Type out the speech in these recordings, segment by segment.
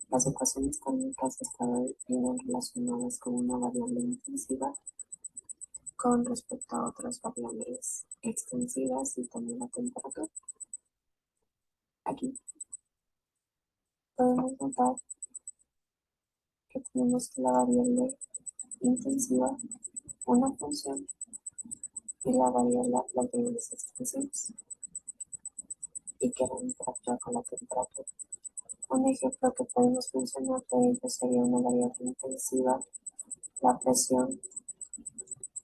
Las ecuaciones térmicas de estado vienen relacionadas con una variable intensiva con respecto a otras variables extensivas y también la temperatura. Aquí podemos notar que tenemos que la variable intensiva, una función, y la variable las variables extensivas, y que van a interactuar con la temperatura. Un ejemplo que podemos mencionar de ello sería una variable intensiva, la presión,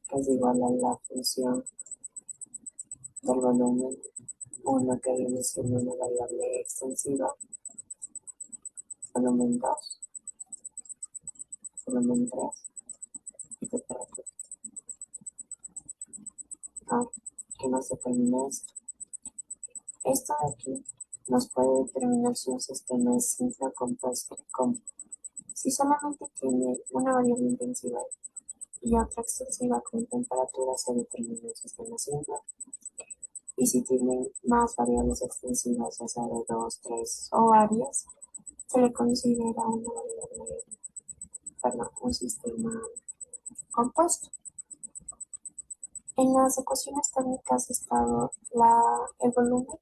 que es igual a la función del volumen, uno que viene siendo una variable extensiva, volumen 2, volumen 3 y temperatura. Ahora, ¿qué nos determina esto? Esto de aquí nos puede determinar si un sistema es simple o compuesto. Como si solamente tiene una variable intensiva y otra extensiva con temperatura, se determina un sistema simple. Y si tienen más variables extensivas, ya sea de 2, 3 o varias, se le considera una variable, perdón, un sistema compuesto. En las ecuaciones térmicas de estado, el volumen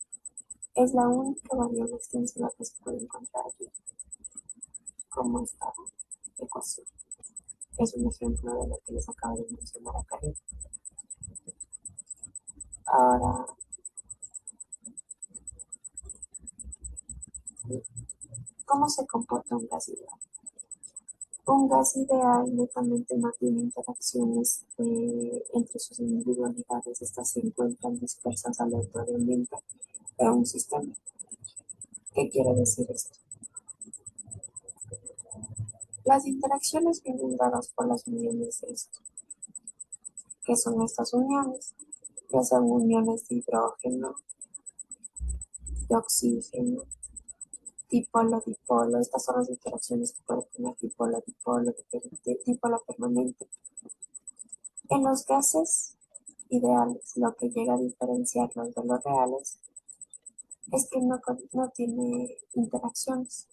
es la única variable extensiva que se puede encontrar aquí como esta ecuación. Es un ejemplo de lo que les acabo de mencionar acá arriba. Ahora, ¿cómo se comporta un gas ideal? Un gas ideal netamente no tiene interacciones entre sus individualidades, estas se encuentran dispersas aleatoriamente en un sistema. ¿Qué quiere decir esto? Las interacciones vienen dadas por las uniones de esto. ¿Qué son estas uniones? Ya sean uniones de hidrógeno, de oxígeno, dipolo-dipolo. Estas son las interacciones que puede tener dipolo-dipolo, dipolo permanente. En los gases ideales, lo que llega a diferenciarlos de los reales es que no tiene interacciones.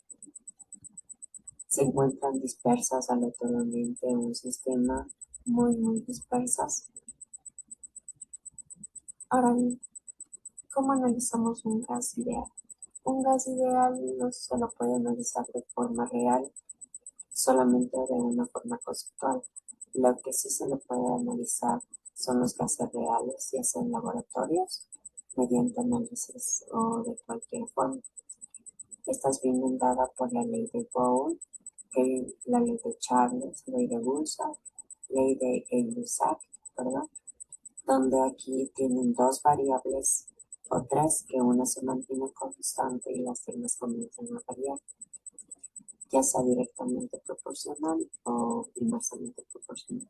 Se encuentran dispersas aleatoriamente en un sistema, muy dispersas. Ahora bien, ¿cómo analizamos un gas ideal? Un gas ideal no se lo puede analizar de forma real, solamente de una forma conceptual. Lo que sí se le puede analizar son los gases reales, ya sea en laboratorios, mediante análisis o de cualquier forma. Estas vienen dadas por la ley de Boole, la ley de Charles, ley de Bulsa, ley de Gay-Lussac, ¿verdad? Donde aquí tienen dos variables o tres, que una se mantiene constante y las demás comienzan a variar, ya sea directamente proporcional o inversamente proporcional.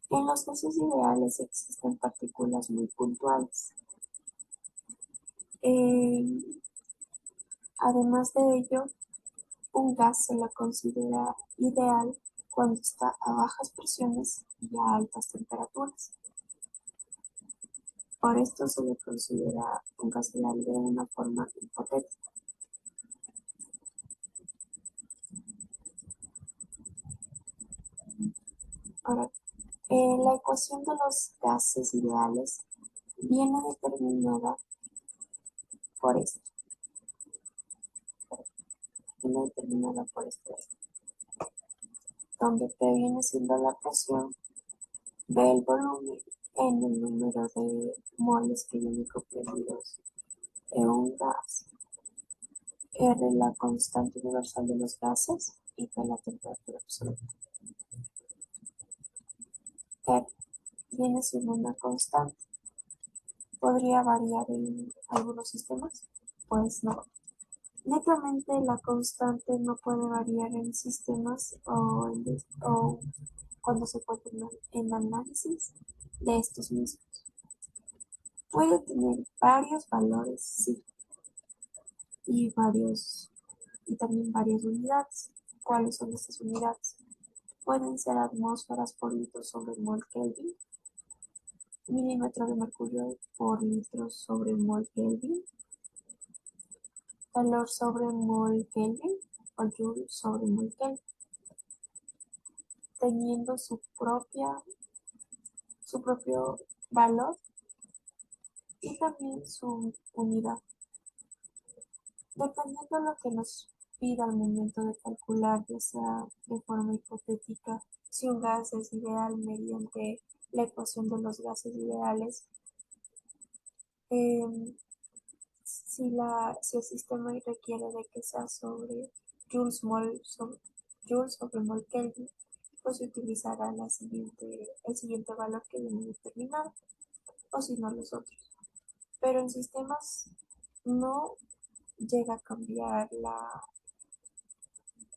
En los gases ideales existen partículas muy puntuales. Además de ello, un gas se lo considera ideal cuando está a bajas presiones y a altas temperaturas. Por esto se le considera un gas ideal de una forma hipotética. Ahora, la ecuación de los gases ideales viene determinada por esto. Viene determinada por esto, donde P viene siendo la presión, B el volumen, N el número de moles que vienen comprendidos en un gas, R la constante universal de los gases y P la temperatura absoluta. R viene siendo una constante. ¿Podría variar en algunos sistemas? Pues no. Netamente la constante no puede variar en sistemas o cuando se puede en análisis de estos mismos. Puede tener varios valores, sí, y también varias unidades. ¿Cuáles son estas unidades? Pueden ser atmósferas por litro sobre mol Kelvin, milímetros de mercurio por litro sobre mol Kelvin, calor sobre mol Kelvin o joule sobre mol Kelvin, teniendo su propio valor y también su unidad. Dependiendo de lo que nos pida al momento de calcular, ya sea de forma hipotética, si un gas es ideal mediante la ecuación de los gases ideales, em, si el sistema requiere de que sea sobre Joule sobre mol Kelvin, pues se utilizará el siguiente valor que viene determinado, o si no los otros. Pero en sistemas no llega a cambiar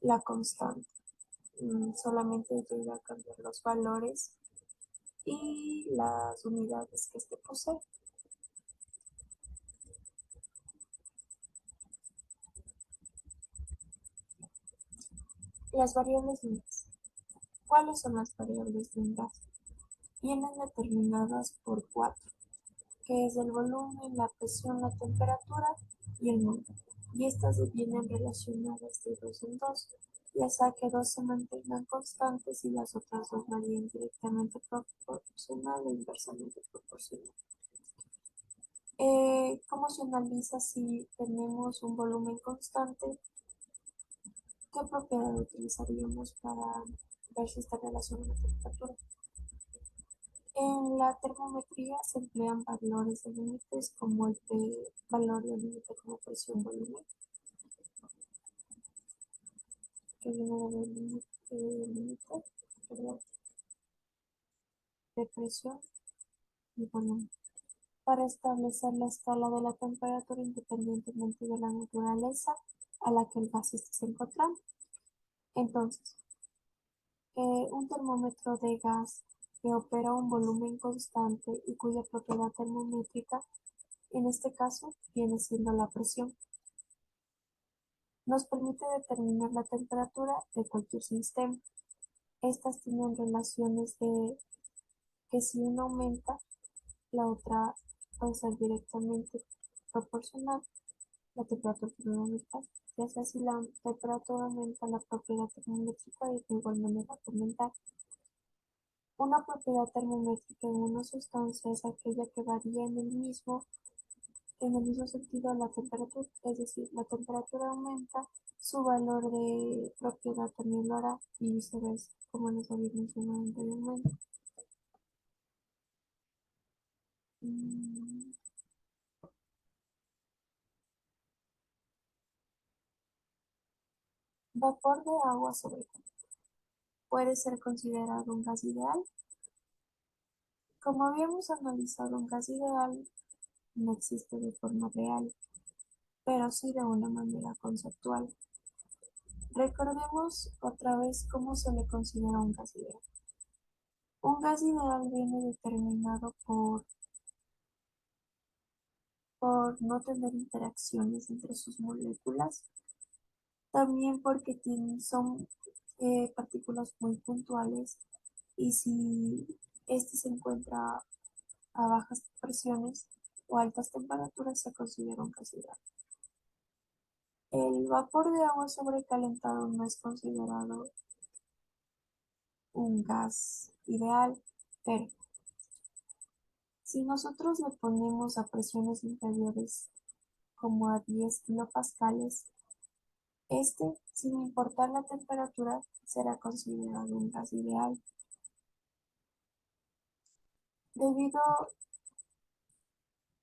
la constante, solamente llega a cambiar los valores y las unidades que este posee. Las variables de un gas. ¿Cuáles son las variables de un gas? Vienen determinadas por cuatro, que es el volumen, la presión, la temperatura y el número. Y estas vienen relacionadas de dos en dos, ya sea que dos se mantengan constantes y las otras dos varían directamente proporcional o inversamente proporcional. ¿Cómo se analiza si tenemos un volumen constante? ¿Qué propiedad utilizaríamos para ver si está relacionada la temperatura? En la termometría se emplean valores de límites como el valor de límite como presión volumen, que viene del límite, perdón, de presión y volumen, para establecer la escala de la temperatura independientemente de la naturaleza a la que el gas esté se encontrando. Entonces, un termómetro de gas que opera un volumen constante y cuya propiedad termométrica, en este caso, viene siendo la presión, nos permite determinar la temperatura de cualquier sistema. Estas tienen relaciones de que si una aumenta, la otra puede ser directamente proporcional. La temperatura termométrica, ya sea si la temperatura aumenta, la propiedad termométrica de igual manera va a aumentar. Una propiedad termométrica en una sustancia es aquella que varía en el mismo sentido a la temperatura, es decir, la temperatura aumenta, su valor de propiedad también lo hará y viceversa, como les había mencionado anteriormente. Mm, Vapor de agua sobre calor. ¿Puede ser considerado un gas ideal? Como habíamos analizado, un gas ideal no existe de forma real, pero sí de una manera conceptual. Recordemos otra vez cómo se le considera un gas ideal. Un gas ideal viene determinado por no tener interacciones entre sus moléculas, también porque son partículas muy puntuales y si este se encuentra a bajas presiones o altas temperaturas se considera un gas ideal. El vapor de agua sobrecalentado no es considerado un gas ideal, pero si nosotros le ponemos a presiones inferiores como a 10 kilopascales, este, sin importar la temperatura, será considerado un gas ideal. Debido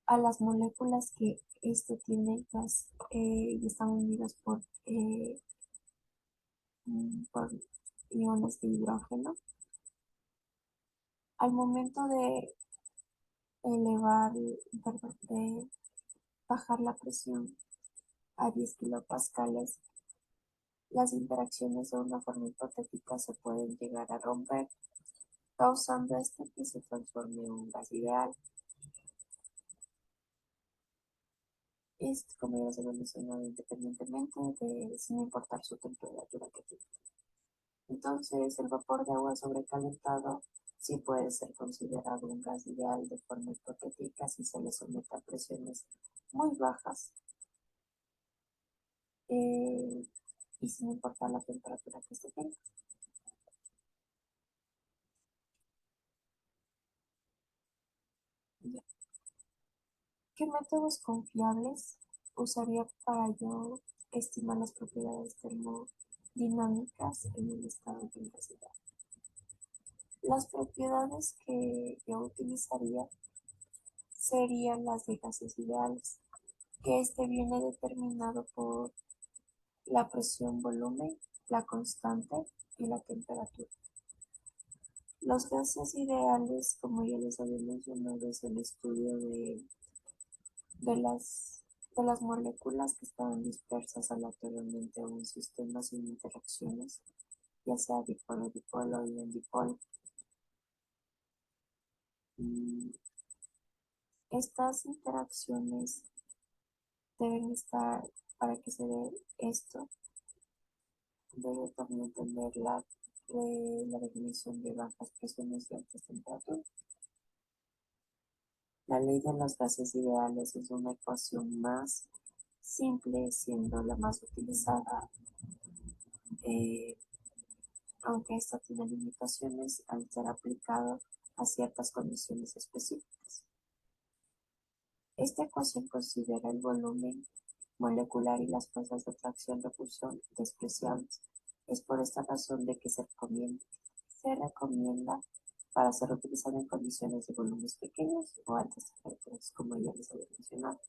a las moléculas que este tiene gas y están unidas por iones de hidrógeno, al momento de elevar, perdón, de bajar la presión a 10 kilopascales, las interacciones de una forma hipotética se pueden llegar a romper, causando que se transforme en un gas ideal. Esto, como ya se lo mencionado, independientemente de sin importar su temperatura que tiene. Entonces, el vapor de agua sobrecalentado sí puede ser considerado un gas ideal de forma hipotética si se le somete a presiones muy bajas. eh, y sin importar la temperatura que se tenga. Ya. ¿Qué métodos confiables usaría para yo estimar las propiedades termodinámicas en el estado de gaseidad? Las propiedades que yo utilizaría serían las de gases ideales, que este viene determinado por la presión, volumen, la constante y la temperatura. Los gases ideales, como ya les había mencionado, es el estudio de las, de las moléculas que estaban dispersas aleatoriamente en un sistema sin interacciones, ya sea dipolo-dipolo y en dipolo. Y estas interacciones deben estar, para que se dé esto, debe también tener la definición de bajas presiones y altas temperaturas. La ley de los gases ideales es una ecuación más simple, siendo la más utilizada, eh, aunque esta tiene limitaciones al ser aplicado a ciertas condiciones específicas. Esta ecuación considera el volumen molecular y las fuerzas de atracción-repulsión despreciables. Es por esta razón de que se recomienda para ser utilizado en condiciones de volúmenes pequeños o altas temperaturas, como ya les había mencionado.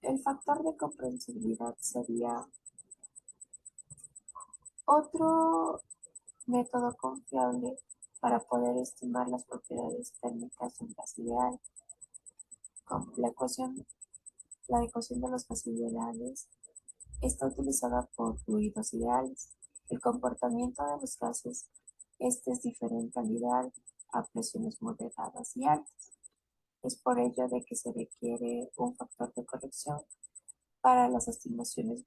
El factor de comprensibilidad sería otro método confiable para poder estimar las propiedades térmicas de un gas ideal. Como la ecuación de los gases ideales está utilizada por fluidos ideales. El comportamiento de los gases es diferente al ideal a presiones moderadas y altas. Es por ello de que se requiere un factor de corrección para las estimaciones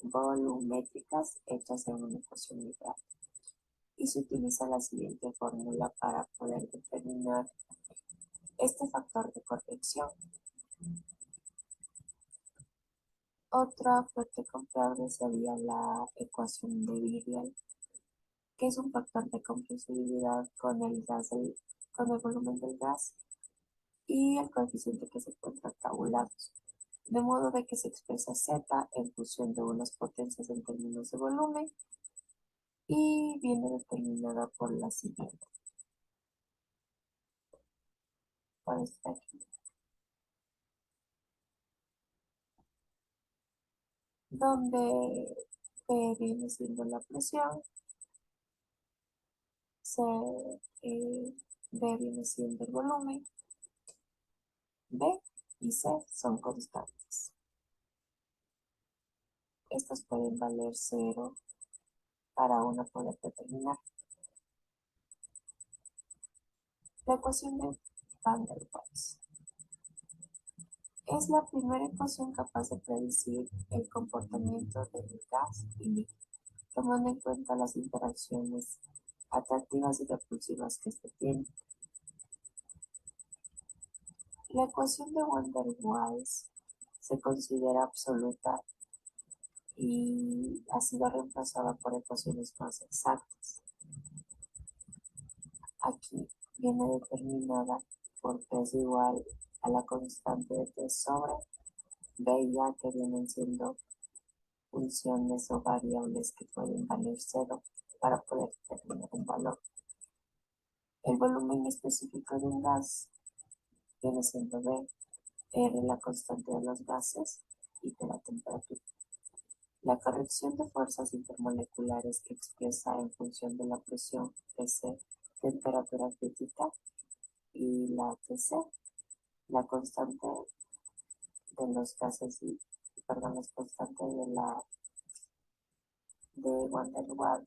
volumétricas hechas en una ecuación ideal. Y se utiliza la siguiente fórmula para poder determinar este factor de corrección. Otra fuente confiable sería la ecuación de Virial, que es un factor de compresibilidad con el volumen del gas y el coeficiente que se encuentra tabulados, de modo de que se expresa Z en función de unas potencias en términos de volumen y viene determinada por la siguiente. Por esta aquí, donde P viene siendo la presión, C, B viene siendo el volumen, B y C son constantes. Estas pueden valer cero para uno poder determinar. La ecuación de Van der Waals es la primera ecuación capaz de predecir el comportamiento del gas y líquido, tomando en cuenta las interacciones atractivas y repulsivas que este tiene. La ecuación de Van der Waals se considera absoluta y ha sido reemplazada por ecuaciones más exactas. Aquí viene determinada por P es igual a la constante de T sobre B y A, que vienen siendo funciones o variables que pueden valer cero para poder determinar un valor. El volumen específico de un gas viene siendo B, R la constante de los gases y de la temperatura. La corrección de fuerzas intermoleculares que expresa en función de la presión Pc, temperatura crítica, y la Tc, la constante de los gases y, perdón, la constante de Van der Waals